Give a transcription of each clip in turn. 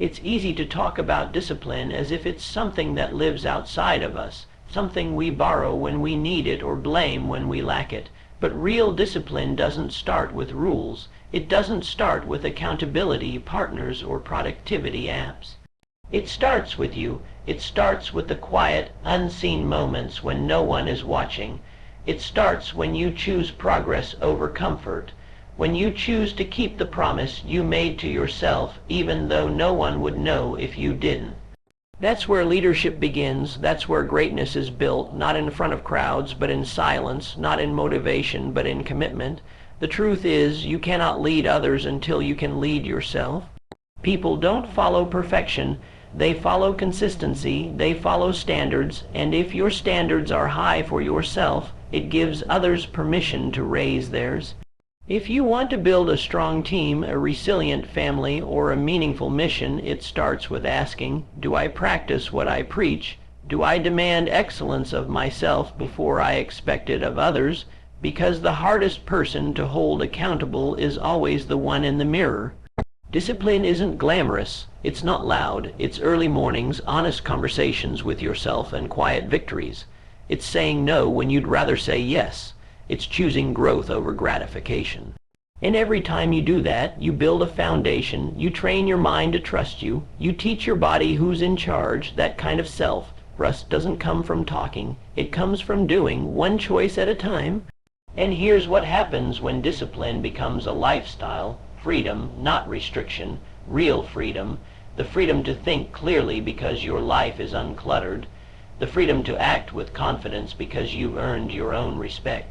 It's easy to talk about discipline as if it's something that lives outside of us, something we borrow when we need it or blame when we lack it. But real discipline doesn't start with rules. It doesn't start with accountability partners or productivity apps. It starts with you. It starts with the quiet, unseen moments when no one is watching. It starts when you choose progress over comfort, when you choose to keep the promise you made to yourself even though no one would know if you didn't. That's where leadership begins. That's where greatness is built, not in front of crowds, but in silence, not in motivation, but in commitment. The truth is, you cannot lead others until you can lead yourself. People don't follow perfection. They follow consistency, they follow standards, and if your standards are high for yourself, it gives others permission to raise theirs. If you want to build a strong team, a resilient family, or a meaningful mission, it starts with asking, do I practice what I preach? Do I demand excellence of myself before I expect it of others? Because the hardest person to hold accountable is always the one in the mirror. Discipline isn't glamorous. It's not loud. It's early mornings, honest conversations with yourself, and quiet victories. It's saying no when you'd rather say yes. It's choosing growth over gratification. And every time you do that, you build a foundation. You train your mind to trust you. You teach your body who's in charge, that kind of self. Rust doesn't come from talking. It comes from doing, one choice at a time. And here's what happens when discipline becomes a lifestyle. Freedom, not restriction, real freedom, the freedom to think clearly because your life is uncluttered, the freedom to act with confidence because you've earned your own respect,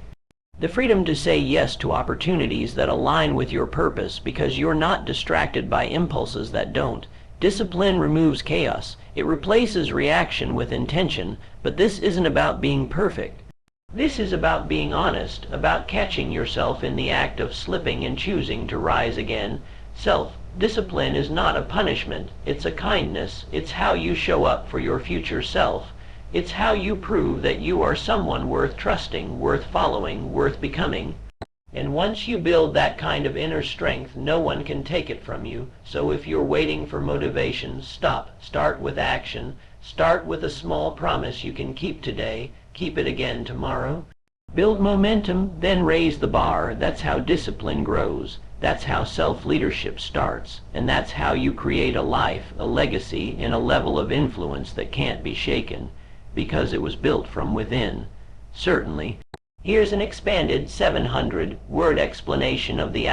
the freedom to say yes to opportunities that align with your purpose because you're not distracted by impulses that don't. Discipline removes chaos. It replaces reaction with intention, but this isn't about being perfect. This is about being honest, about catching yourself in the act of slipping and choosing to rise again. Self-discipline is not a punishment. It's a kindness. It's how you show up for your future self. It's how you prove that you are someone worth trusting, worth following, worth becoming. And once you build that kind of inner strength, no one can take it from you. So if you're waiting for motivation, stop. Start with action. Start with a small promise you can keep today. Keep it again tomorrow. Build momentum, then raise the bar. That's how discipline grows. That's how self-leadership starts. And that's how you create a life, a legacy, and a level of influence that can't be shaken, because it was built from within. Certainly. Here's an expanded 700-word explanation of the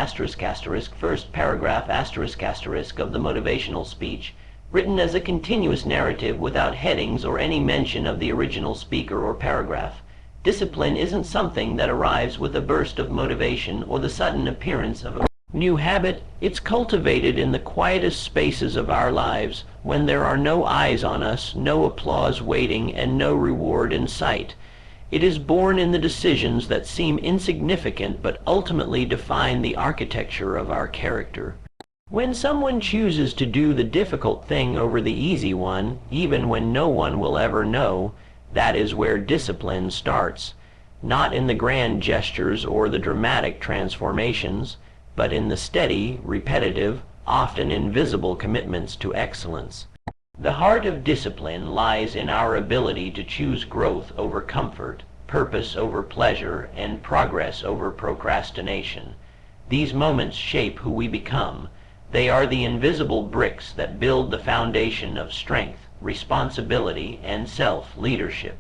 first paragraph of the motivational speech, written as a continuous narrative without headings or any mention of the original speaker or paragraph. Discipline isn't something that arrives with a burst of motivation or the sudden appearance of a new habit. It's cultivated in the quietest spaces of our lives, when there are no eyes on us, no applause waiting, and no reward in sight. It is born in the decisions that seem insignificant but ultimately define the architecture of our character. When someone chooses to do the difficult thing over the easy one, even when no one will ever know, that is where discipline starts. Not in the grand gestures or the dramatic transformations, but in the steady, repetitive, often invisible commitments to excellence. The heart of discipline lies in our ability to choose growth over comfort, purpose over pleasure, and progress over procrastination. These moments shape who we become. They are the invisible bricks that build the foundation of strength, responsibility, and self-leadership.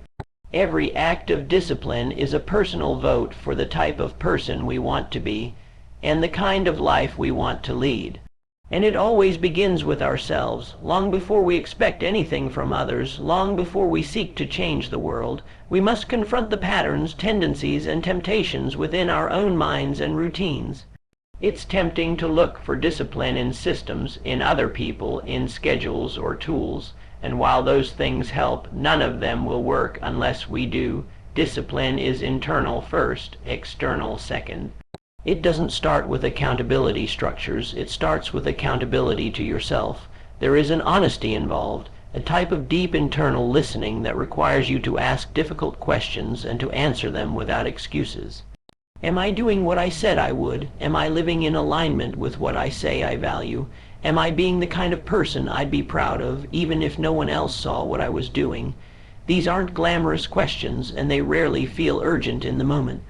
Every act of discipline is a personal vote for the type of person we want to be and the kind of life we want to lead. And it always begins with ourselves. Long before we expect anything from others, long before we seek to change the world, we must confront the patterns, tendencies, and temptations within our own minds and routines. It's tempting to look for discipline in systems, in other people, in schedules or tools, and while those things help, none of them will work unless we do. Discipline is internal first, external second. It doesn't start with accountability structures. It starts with accountability to yourself. There is an honesty involved, a type of deep internal listening that requires you to ask difficult questions and to answer them without excuses. Am I doing what I said I would? Am I living in alignment with what I say I value? Am I being the kind of person I'd be proud of, even if no one else saw what I was doing? These aren't glamorous questions, and they rarely feel urgent in the moment.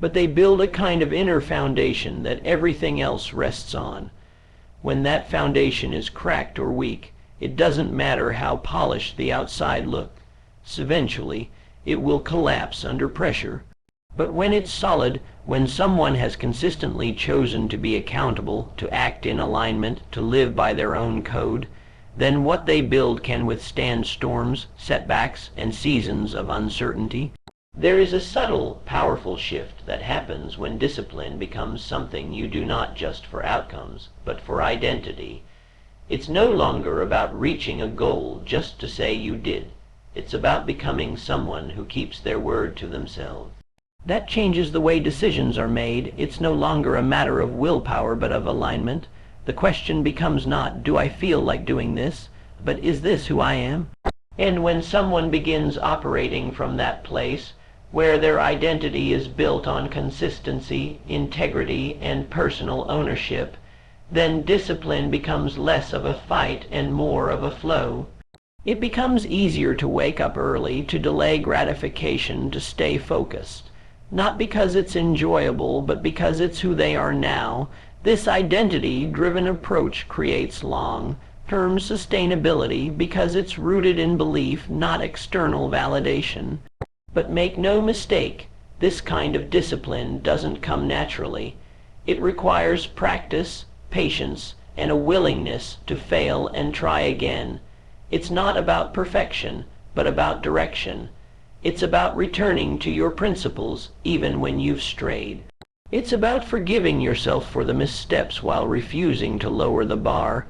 But they build a kind of inner foundation that everything else rests on. When that foundation is cracked or weak, it doesn't matter how polished the outside looks. Eventually, it will collapse under pressure. But when it's solid, when someone has consistently chosen to be accountable, to act in alignment, to live by their own code, then what they build can withstand storms, setbacks, and seasons of uncertainty. There is a subtle, powerful shift that happens when discipline becomes something you do not just for outcomes, but for identity. It's no longer about reaching a goal just to say you did. It's about becoming someone who keeps their word to themselves. That changes the way decisions are made. It's no longer a matter of willpower, but of alignment. The question becomes not, do I feel like doing this, but is this who I am? And when someone begins operating from that place, where their identity is built on consistency, integrity, and personal ownership, then discipline becomes less of a fight and more of a flow. It becomes easier to wake up early, to delay gratification, to stay focused. Not because it's enjoyable, but because it's who they are now. This identity-driven approach creates long-term sustainability because it's rooted in belief, not external validation. But make no mistake, this kind of discipline doesn't come naturally. It requires practice, patience, and a willingness to fail and try again. It's not about perfection, but about direction. It's about returning to your principles even when you've strayed. It's about forgiving yourself for the missteps while refusing to lower the bar.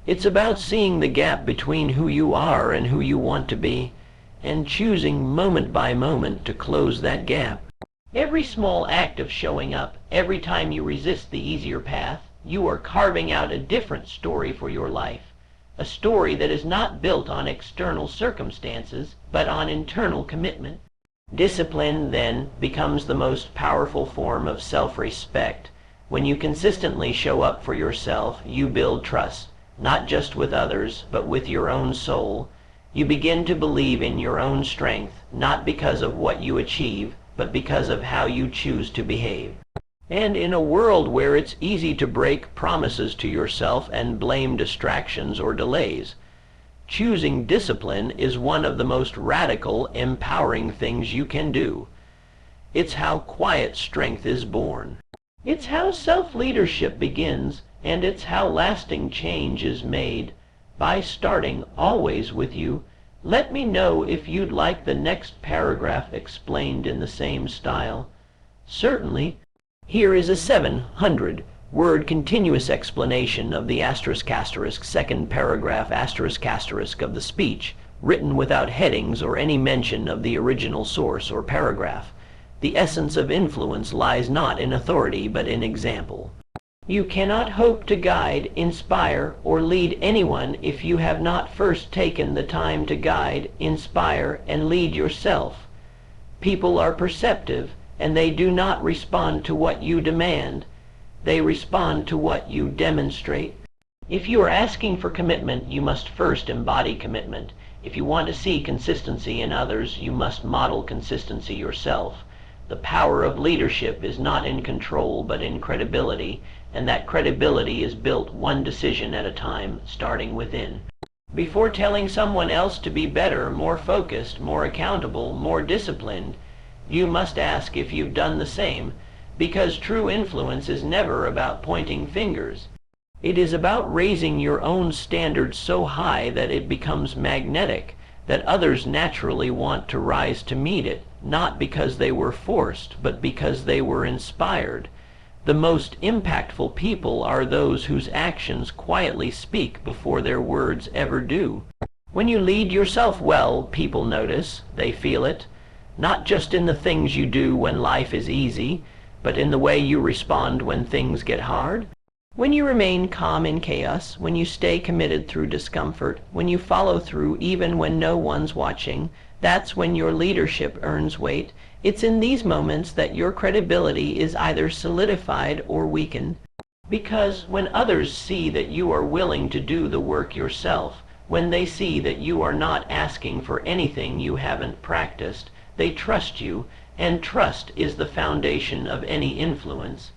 It's about seeing the gap between who you are and who you want to be, and choosing moment by moment to close that gap. Every small act of showing up, every time you resist the easier path, you are carving out a different story for your life. A story that is not built on external circumstances, but on internal commitment. Discipline, then, becomes the most powerful form of self-respect. When you consistently show up for yourself, you build trust, not just with others, but with your own soul. You begin to believe in your own strength, not because of what you achieve, but because of how you choose to behave. And in a world where it's easy to break promises to yourself and blame distractions or delays, choosing discipline is one of the most radical, empowering things you can do. It's how quiet strength is born. It's how self-leadership begins, and it's how lasting change is made. By starting always with you. Let me know if you'd like the next paragraph explained in the same style. Certainly. Here is a 700-word continuous explanation of the second paragraph of the speech, written without headings or any mention of the original source or paragraph. The essence of influence lies not in authority, but in example. You cannot hope to guide, inspire, or lead anyone if you have not first taken the time to guide, inspire, and lead yourself. People are perceptive, and they do not respond to what you demand. They respond to what you demonstrate. If you are asking for commitment, you must first embody commitment. If you want to see consistency in others, you must model consistency yourself. The power of leadership is not in control, but in credibility, and that credibility is built one decision at a time, starting within. Before telling someone else to be better, more focused, more accountable, more disciplined, you must ask if you've done the same, because true influence is never about pointing fingers. It is about raising your own standards so high that it becomes magnetic, that others naturally want to rise to meet it, not because they were forced, but because they were inspired. The most impactful people are those whose actions quietly speak before their words ever do. When you lead yourself well, people notice, they feel it, not just in the things you do when life is easy, but in the way you respond when things get hard. When you remain calm in chaos, when you stay committed through discomfort, when you follow through even when no one's watching, that's when your leadership earns weight. It's in these moments that your credibility is either solidified or weakened. Because when others see that you are willing to do the work yourself, when they see that you are not asking for anything you haven't practiced, they trust you, and trust is the foundation of any influence.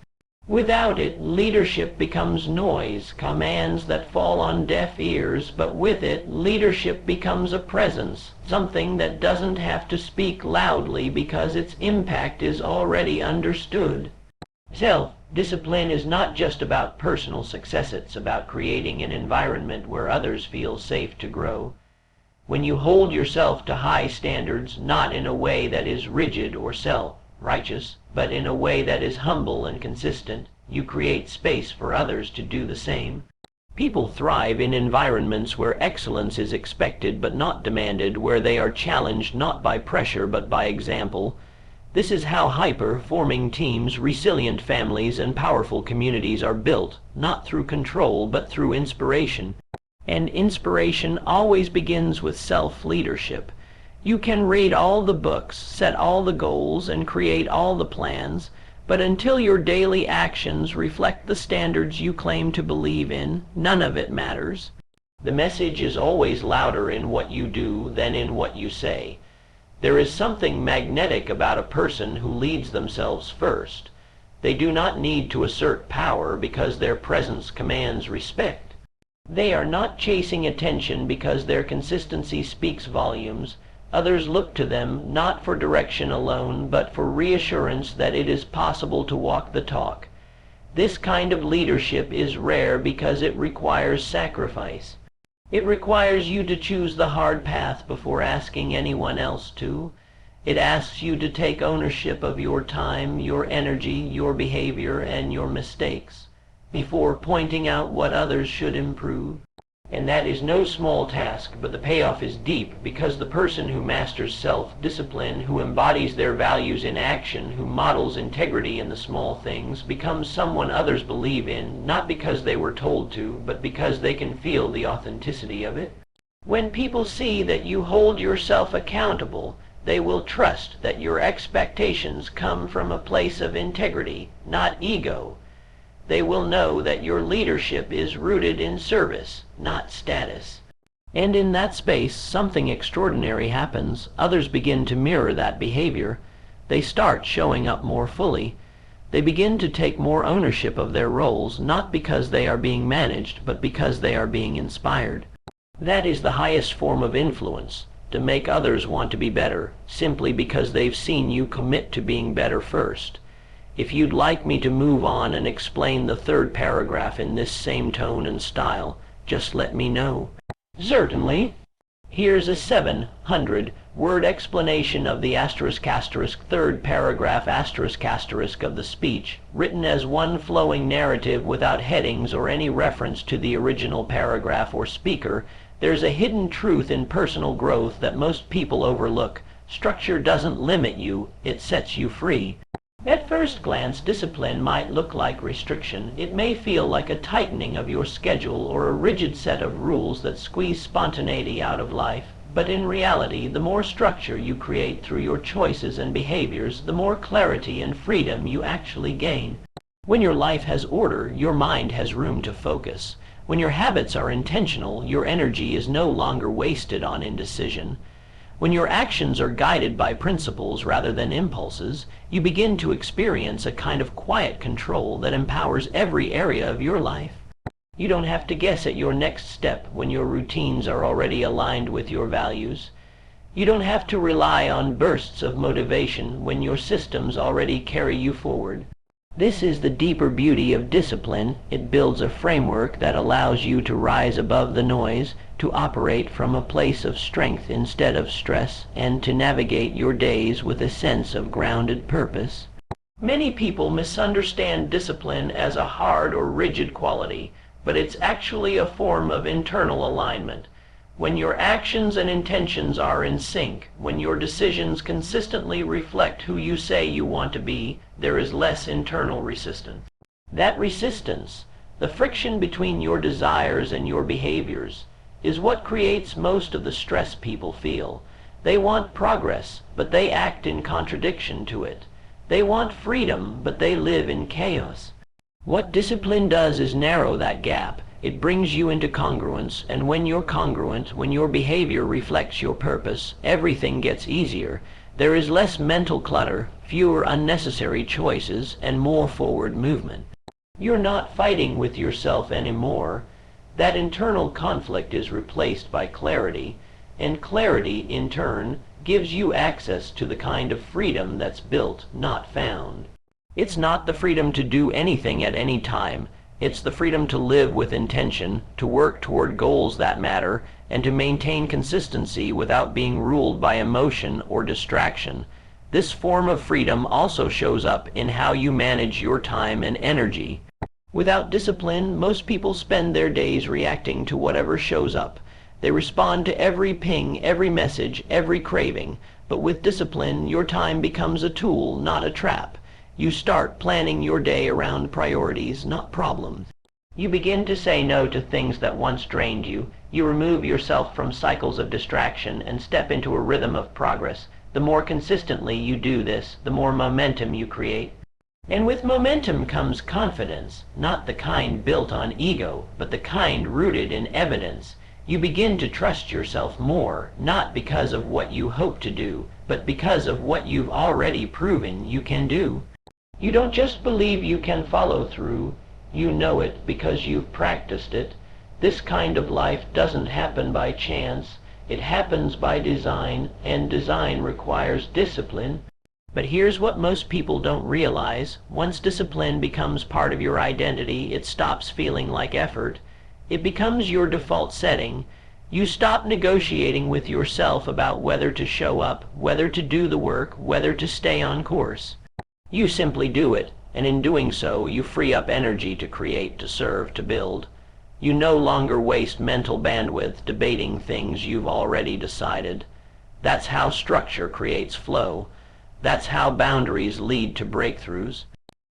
Without it, leadership becomes noise, commands that fall on deaf ears, but with it, leadership becomes a presence, something that doesn't have to speak loudly because its impact is already understood. Self-discipline is not just about personal success, it's about creating an environment where others feel safe to grow. When you hold yourself to high standards, not in a way that is rigid or self-righteous, but in a way that is humble and consistent, you create space for others to do the same. People thrive in environments where excellence is expected but not demanded, where they are challenged not by pressure but by example. This is how hyper-forming teams, resilient families, and powerful communities are built, not through control but through inspiration. And inspiration always begins with self-leadership. You can read all the books, set all the goals, and create all the plans, but until your daily actions reflect the standards you claim to believe in, none of it matters. The message is always louder in what you do than in what you say. There is something magnetic about a person who leads themselves first. They do not need to assert power because their presence commands respect. They are not chasing attention because their consistency speaks volumes. Others look to them not for direction alone, but for reassurance that it is possible to walk the talk. This kind of leadership is rare because it requires sacrifice. It requires you to choose the hard path before asking anyone else to. It asks you to take ownership of your time, your energy, your behavior, and your mistakes, before pointing out what others should improve. And that is no small task, but the payoff is deep, because the person who masters self-discipline, who embodies their values in action, who models integrity in the small things, becomes someone others believe in, not because they were told to, but because they can feel the authenticity of it. When people see that you hold yourself accountable, they will trust that your expectations come from a place of integrity, not ego. They will know that your leadership is rooted in service, not status. And in that space, something extraordinary happens. Others begin to mirror that behavior. They start showing up more fully. They begin to take more ownership of their roles, not because they are being managed, but because they are being inspired. That is the highest form of influence, to make others want to be better, simply because they've seen you commit to being better first. If you'd like me to move on and explain the third paragraph in this same tone and style, just let me know. Certainly. Here's a 700-word explanation of the third paragraph of the speech, written as one flowing narrative without headings or any reference to the original paragraph or speaker. There's a hidden truth in personal growth that most people overlook. Structure doesn't limit you, it sets you free. At first glance, discipline might look like restriction. It may feel like a tightening of your schedule or a rigid set of rules that squeeze spontaneity out of life. But in reality, the more structure you create through your choices and behaviors, the more clarity and freedom you actually gain. When your life has order, your mind has room to focus. When your habits are intentional, your energy is no longer wasted on indecision. When your actions are guided by principles rather than impulses, you begin to experience a kind of quiet control that empowers every area of your life. You don't have to guess at your next step when your routines are already aligned with your values. You don't have to rely on bursts of motivation when your systems already carry you forward. This is the deeper beauty of discipline. It builds a framework that allows you to rise above the noise, to operate from a place of strength instead of stress, and to navigate your days with a sense of grounded purpose. Many people misunderstand discipline as a hard or rigid quality, but it's actually a form of internal alignment. When your actions and intentions are in sync, when your decisions consistently reflect who you say you want to be, there is less internal resistance. That resistance, the friction between your desires and your behaviors, is what creates most of the stress people feel. They want progress, but they act in contradiction to it. They want freedom, but they live in chaos. What discipline does is narrow that gap. It brings you into congruence, and when you're congruent, when your behavior reflects your purpose, everything gets easier. There is less mental clutter, fewer unnecessary choices, and more forward movement. You're not fighting with yourself anymore. That internal conflict is replaced by clarity, and clarity, in turn, gives you access to the kind of freedom that's built, not found. It's not the freedom to do anything at any time. It's the freedom to live with intention, to work toward goals that matter, and to maintain consistency without being ruled by emotion or distraction. This form of freedom also shows up in how you manage your time and energy. Without discipline, most people spend their days reacting to whatever shows up. They respond to every ping, every message, every craving. But with discipline, your time becomes a tool, not a trap. You start planning your day around priorities, not problems. You begin to say no to things that once drained you. You remove yourself from cycles of distraction and step into a rhythm of progress. The more consistently you do this, the more momentum you create. And with momentum comes confidence, not the kind built on ego, but the kind rooted in evidence. You begin to trust yourself more, not because of what you hope to do, but because of what you've already proven you can do. You don't just believe you can follow through, you know it because you've practiced it. This kind of life doesn't happen by chance, it happens by design, and design requires discipline. But here's what most people don't realize. Once discipline becomes part of your identity, it stops feeling like effort. It becomes your default setting. You stop negotiating with yourself about whether to show up, whether to do the work, whether to stay on course. You simply do it, and in doing so, you free up energy to create, to serve, to build. You no longer waste mental bandwidth debating things you've already decided. That's how structure creates flow. That's how boundaries lead to breakthroughs.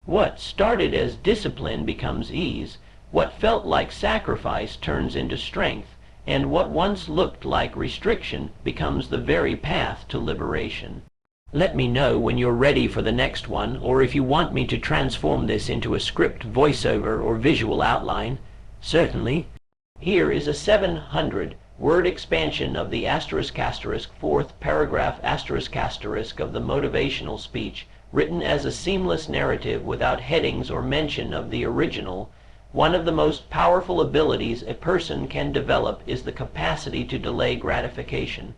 What started as discipline becomes ease. What felt like sacrifice turns into strength. And what once looked like restriction becomes the very path to liberation. Let me know when you're ready for the next one, or if you want me to transform this into a script, voiceover, or visual outline. Certainly. Here is a 700-word expansion of the fourth paragraph of the motivational speech, written as a seamless narrative without headings or mention of the original. One of the most powerful abilities a person can develop is the capacity to delay gratification.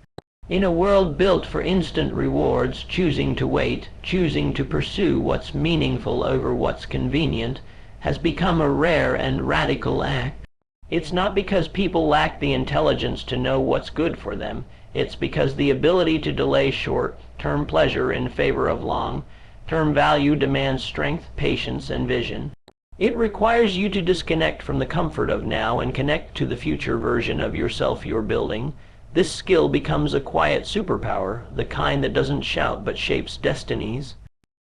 In a world built for instant rewards, choosing to wait, choosing to pursue what's meaningful over what's convenient, has become a rare and radical act. It's not because people lack the intelligence to know what's good for them. It's because the ability to delay short-term pleasure in favor of long-term value demands strength, patience, and vision. It requires you to disconnect from the comfort of now and connect to the future version of yourself you're building. This skill becomes a quiet superpower, the kind that doesn't shout but shapes destinies.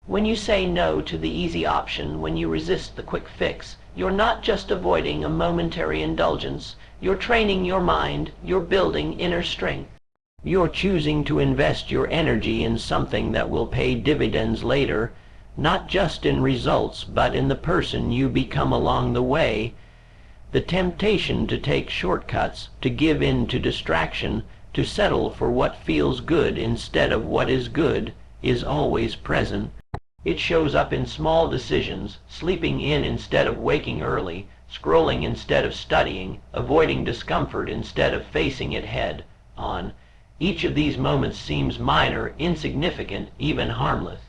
When you say no to the easy option, when you resist the quick fix, you're not just avoiding a momentary indulgence. You're training your mind, you're building inner strength. You're choosing to invest your energy in something that will pay dividends later, not just in results, but in the person you become along the way. The temptation to take shortcuts, to give in to distraction, to settle for what feels good instead of what is good, is always present. It shows up in small decisions, sleeping in instead of waking early, scrolling instead of studying, avoiding discomfort instead of facing it head on. Each of these moments seems minor, insignificant, even harmless.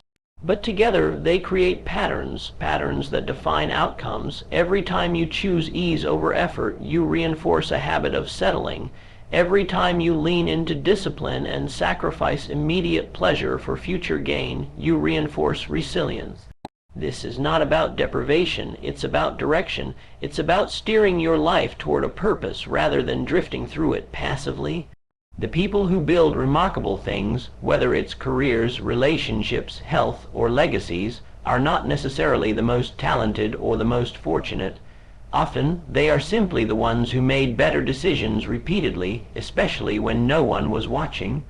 But together they create patterns that define outcomes. Every time you choose ease over effort, you reinforce a habit of settling. Every time you lean into discipline and sacrifice immediate pleasure for future gain, you reinforce resilience. This is not about deprivation, it's about direction. It's about steering your life toward a purpose rather than drifting through it passively. The people who build remarkable things, whether it's careers, relationships, health, or legacies, are not necessarily the most talented or the most fortunate. Often, they are simply the ones who made better decisions repeatedly, especially when no one was watching.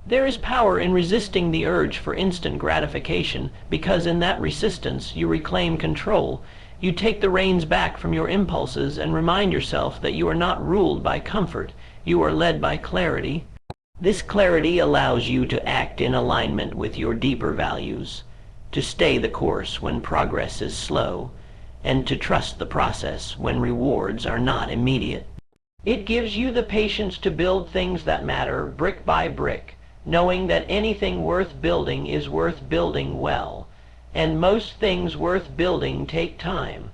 There is power in resisting the urge for instant gratification, because in that resistance you reclaim control. You take the reins back from your impulses and remind yourself that you are not ruled by comfort, you are led by clarity. This clarity allows you to act in alignment with your deeper values, to stay the course when progress is slow, and to trust the process when rewards are not immediate. It gives you the patience to build things that matter brick by brick, knowing that anything worth building is worth building well, and most things worth building take time.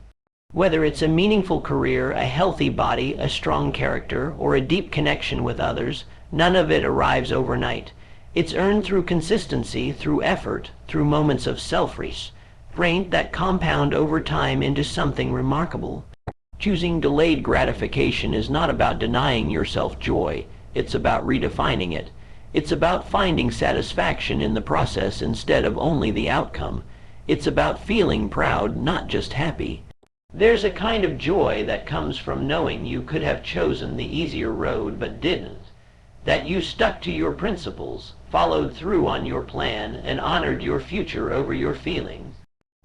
Whether it's a meaningful career, a healthy body, a strong character, or a deep connection with others, none of it arrives overnight. It's earned through consistency, through effort, through moments of self-restraint that compound over time into something remarkable. Choosing delayed gratification is not about denying yourself joy. It's about redefining it. It's about finding satisfaction in the process instead of only the outcome. It's about feeling proud, not just happy. There's a kind of joy that comes from knowing you could have chosen the easier road but didn't. That you stuck to your principles, followed through on your plan, and honored your future over your feelings.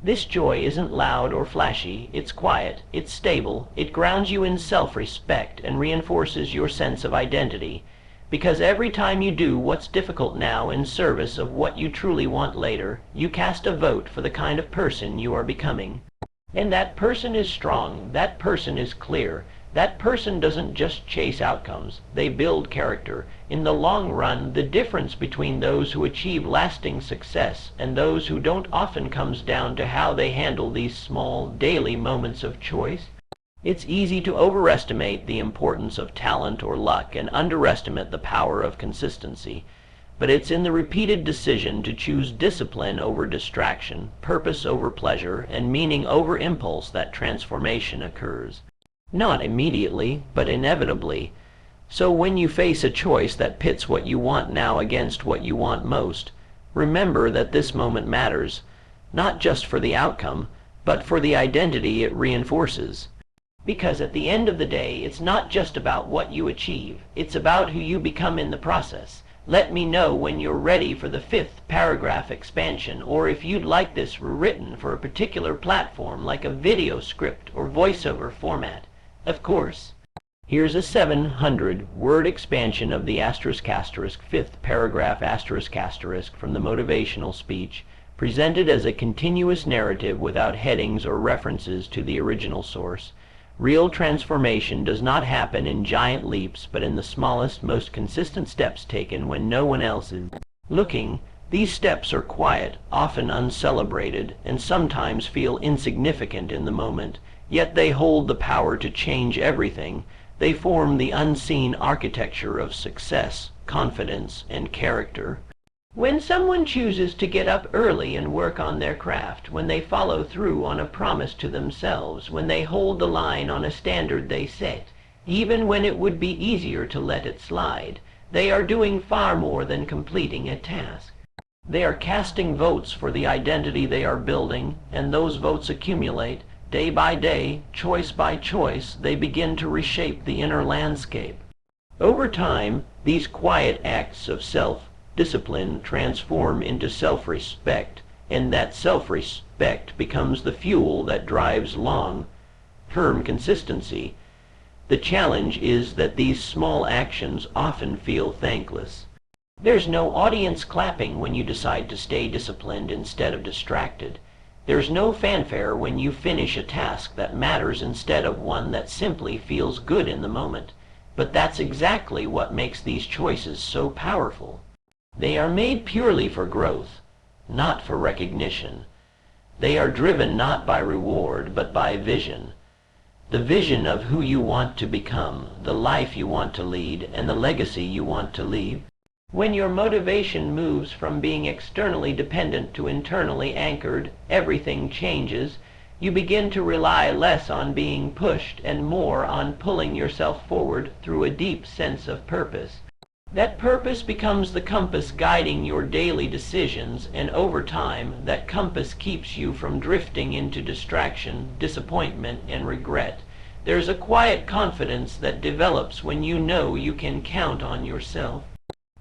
This joy isn't loud or flashy, it's quiet, it's stable, it grounds you in self-respect and reinforces your sense of identity. Because every time you do what's difficult now in service of what you truly want later, you cast a vote for the kind of person you are becoming. And that person is strong, that person is clear, that person doesn't just chase outcomes, they build character. In the long run, the difference between those who achieve lasting success and those who don't often comes down to how they handle these small, daily moments of choice. It's easy to overestimate the importance of talent or luck and underestimate the power of consistency. But it's in the repeated decision to choose discipline over distraction, purpose over pleasure, and meaning over impulse that transformation occurs. Not immediately, but inevitably. So when you face a choice that pits what you want now against what you want most, remember that this moment matters, not just for the outcome, but for the identity it reinforces. Because at the end of the day, it's not just about what you achieve, it's about who you become in the process. Let me know when you're ready for the 5th paragraph expansion, or if you'd like this written for a particular platform like a video script or voiceover format. Of course. Here's a 700-word expansion of the ** 5th paragraph * from the motivational speech, presented as a continuous narrative without headings or references to the original source. Real transformation does not happen in giant leaps, but in the smallest, most consistent steps taken when no one else is looking. These steps are quiet, often uncelebrated, and sometimes feel insignificant in the moment. Yet they hold the power to change everything. They form the unseen architecture of success, confidence, and character. When someone chooses to get up early and work on their craft, when they follow through on a promise to themselves, when they hold the line on a standard they set, even when it would be easier to let it slide, they are doing far more than completing a task. They are casting votes for the identity they are building, and those votes accumulate. Day by day, choice by choice, they begin to reshape the inner landscape. Over time, these quiet acts of self-discipline transform into self-respect, and that self-respect becomes the fuel that drives long-term consistency. The challenge is that these small actions often feel thankless. There's no audience clapping when you decide to stay disciplined instead of distracted. There's no fanfare when you finish a task that matters instead of one that simply feels good in the moment. But that's exactly what makes these choices so powerful. They are made purely for growth, not for recognition. They are driven not by reward, but by vision. The vision of who you want to become, the life you want to lead, and the legacy you want to leave. When your motivation moves from being externally dependent to internally anchored, everything changes. You begin to rely less on being pushed and more on pulling yourself forward through a deep sense of purpose. That purpose becomes the compass guiding your daily decisions, and over time, that compass keeps you from drifting into distraction, disappointment, and regret. There's a quiet confidence that develops when you know you can count on yourself.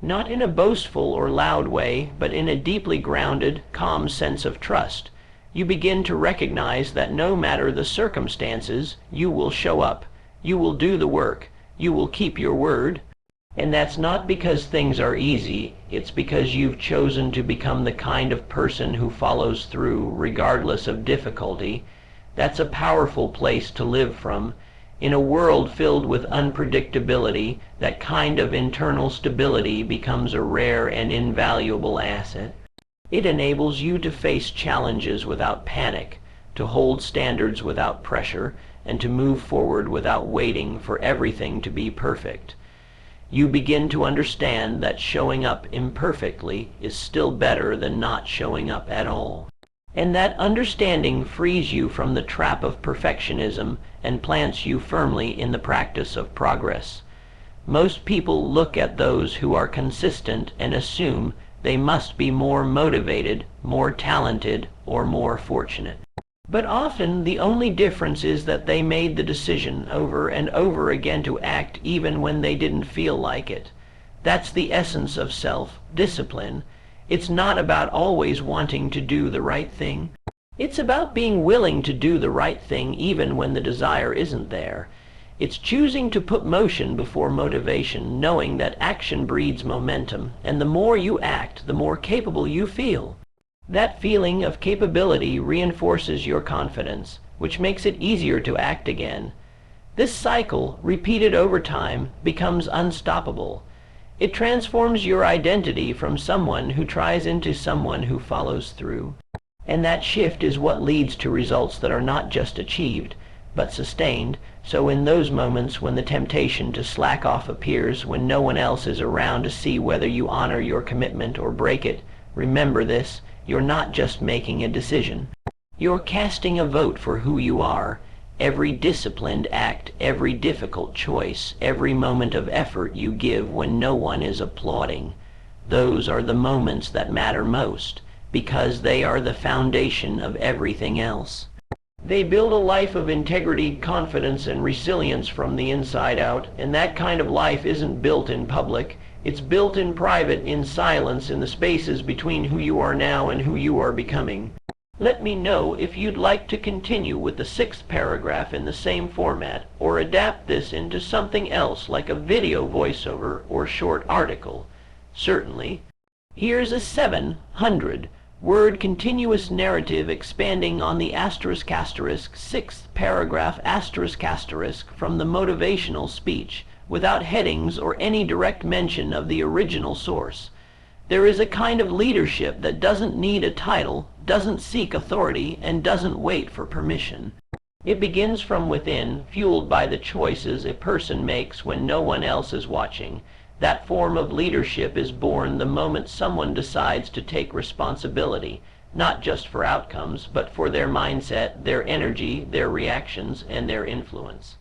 Not in a boastful or loud way, but in a deeply grounded, calm sense of trust. You begin to recognize that no matter the circumstances, you will show up, you will do the work, you will keep your word. And that's not because things are easy, it's because you've chosen to become the kind of person who follows through regardless of difficulty. That's a powerful place to live from. In a world filled with unpredictability, that kind of internal stability becomes a rare and invaluable asset. It enables you to face challenges without panic, to hold standards without pressure, and to move forward without waiting for everything to be perfect. You begin to understand that showing up imperfectly is still better than not showing up at all. And that understanding frees you from the trap of perfectionism and plants you firmly in the practice of progress. Most people look at those who are consistent and assume they must be more motivated, more talented, or more fortunate. But often the only difference is that they made the decision over and over again to act even when they didn't feel like it. That's the essence of self-discipline. It's not about always wanting to do the right thing. It's about being willing to do the right thing even when the desire isn't there. It's choosing to put motion before motivation, knowing that action breeds momentum, and the more you act, the more capable you feel. That feeling of capability reinforces your confidence, which makes it easier to act again. This cycle, repeated over time, becomes unstoppable. It transforms your identity from someone who tries into someone who follows through. And that shift is what leads to results that are not just achieved, but sustained. So in those moments when the temptation to slack off appears, when no one else is around to see whether you honor your commitment or break it, remember this: you're not just making a decision. You're casting a vote for who you are. Every disciplined act, every difficult choice, every moment of effort you give when no one is applauding, those are the moments that matter most, because they are the foundation of everything else. They build a life of integrity, confidence, and resilience from the inside out, and that kind of life isn't built in public. It's built in private, in silence, in the spaces between who you are now and who you are becoming. Let me know if you'd like to continue with the 6th paragraph in the same format, or adapt this into something else like a video voiceover or short article. Certainly. Here's a 700-word continuous narrative expanding on the *** 6th paragraph ** from the motivational speech, without headings or any direct mention of the original source. There is a kind of leadership that doesn't need a title, doesn't seek authority, and doesn't wait for permission. It begins from within, fueled by the choices a person makes when no one else is watching. That form of leadership is born the moment someone decides to take responsibility, not just for outcomes, but for their mindset, their energy, their reactions, and their influence.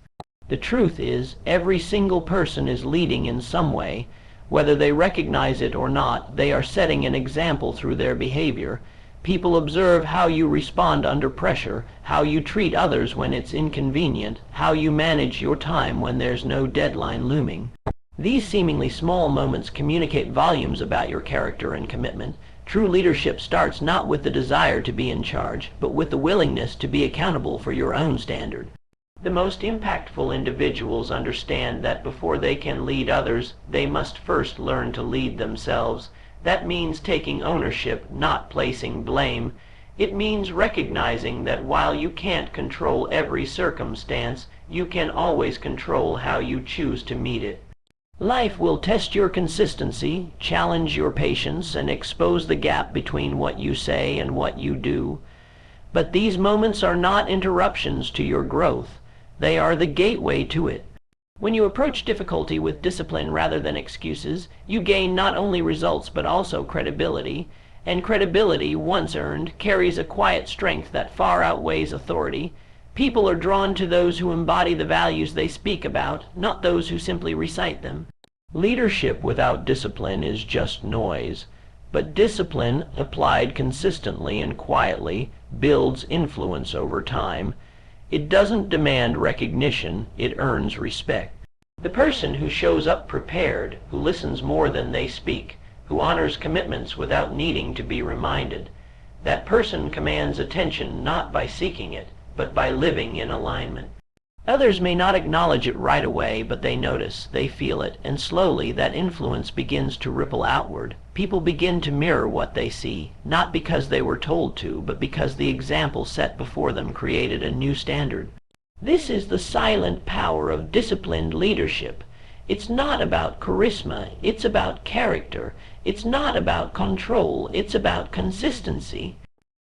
The truth is, every single person is leading in some way. Whether they recognize it or not, they are setting an example through their behavior. People observe how you respond under pressure, how you treat others when it's inconvenient, how you manage your time when there's no deadline looming. These seemingly small moments communicate volumes about your character and commitment. True leadership starts not with the desire to be in charge, but with the willingness to be accountable for your own standard. The most impactful individuals understand that before they can lead others, they must first learn to lead themselves. That means taking ownership, not placing blame. It means recognizing that while you can't control every circumstance, you can always control how you choose to meet it. Life will test your consistency, challenge your patience, and expose the gap between what you say and what you do. But these moments are not interruptions to your growth. They are the gateway to it. When you approach difficulty with discipline rather than excuses, you gain not only results but also credibility. And credibility, once earned, carries a quiet strength that far outweighs authority. People are drawn to those who embody the values they speak about, not those who simply recite them. Leadership without discipline is just noise, but discipline, applied consistently and quietly, builds influence over time. It doesn't demand recognition, it earns respect. The person who shows up prepared, who listens more than they speak, who honors commitments without needing to be reminded, That person commands attention not by seeking it, but by living in alignment. Others may not acknowledge it right away, but they notice, they feel it, and slowly that influence begins to ripple outward. People begin to mirror what they see, not because they were told to, but because the example set before them created a new standard. This is the silent power of disciplined leadership. It's not about charisma, it's about character. It's not about control, it's about consistency.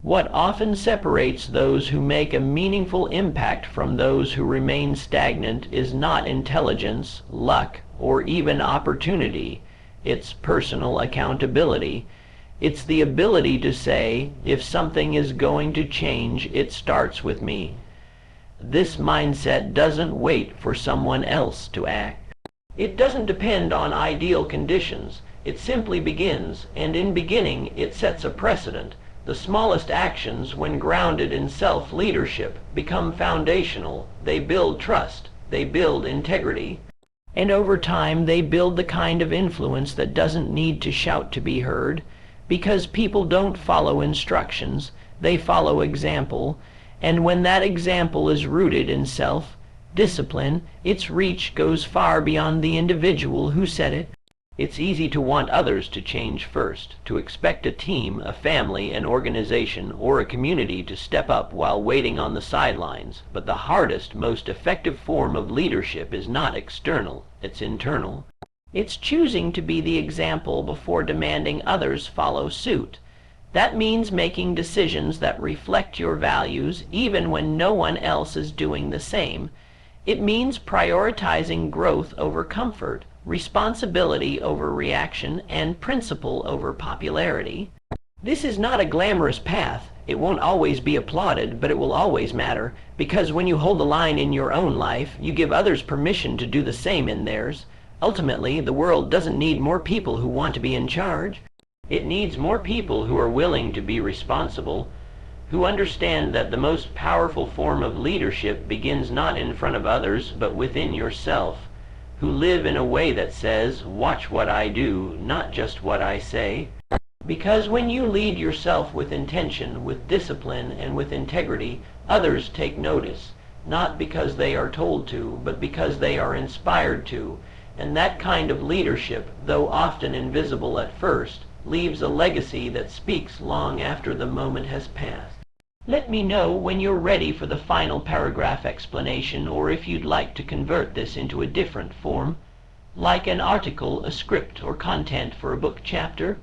What often separates those who make a meaningful impact from those who remain stagnant is not intelligence, luck, or even opportunity. It's personal accountability. It's the ability to say, if something is going to change, it starts with me. This mindset doesn't wait for someone else to act. It doesn't depend on ideal conditions. It simply begins, and in beginning it sets a precedent. The smallest actions, when grounded in self-leadership, become foundational. They build trust. They build integrity. And over time they build the kind of influence that doesn't need to shout to be heard, because people don't follow instructions. They follow example. And when that example is rooted in self-discipline, its reach goes far beyond the individual who set it. It's easy to want others to change first, to expect a team, a family, an organization, or a community to step up while waiting on the sidelines. But the hardest, most effective form of leadership is not external, it's internal. It's choosing to be the example before demanding others follow suit. That means making decisions that reflect your values even when no one else is doing the same. It means prioritizing growth over comfort, responsibility over reaction, and principle over popularity. This is not a glamorous path. It won't always be applauded, but it will always matter, because when you hold the line in your own life, you give others permission to do the same in theirs. Ultimately, the world doesn't need more people who want to be in charge. It needs more people who are willing to be responsible, who understand that the most powerful form of leadership begins not in front of others, but within yourself, who live in a way that says, watch what I do, not just what I say. Because when you lead yourself with intention, with discipline, and with integrity, others take notice, not because they are told to, but because they are inspired to. And that kind of leadership, though often invisible at first, leaves a legacy that speaks long after the moment has passed. Let me know when you're ready for the final paragraph explanation, or if you'd like to convert this into a different form, like an article, a script, or content for a book chapter.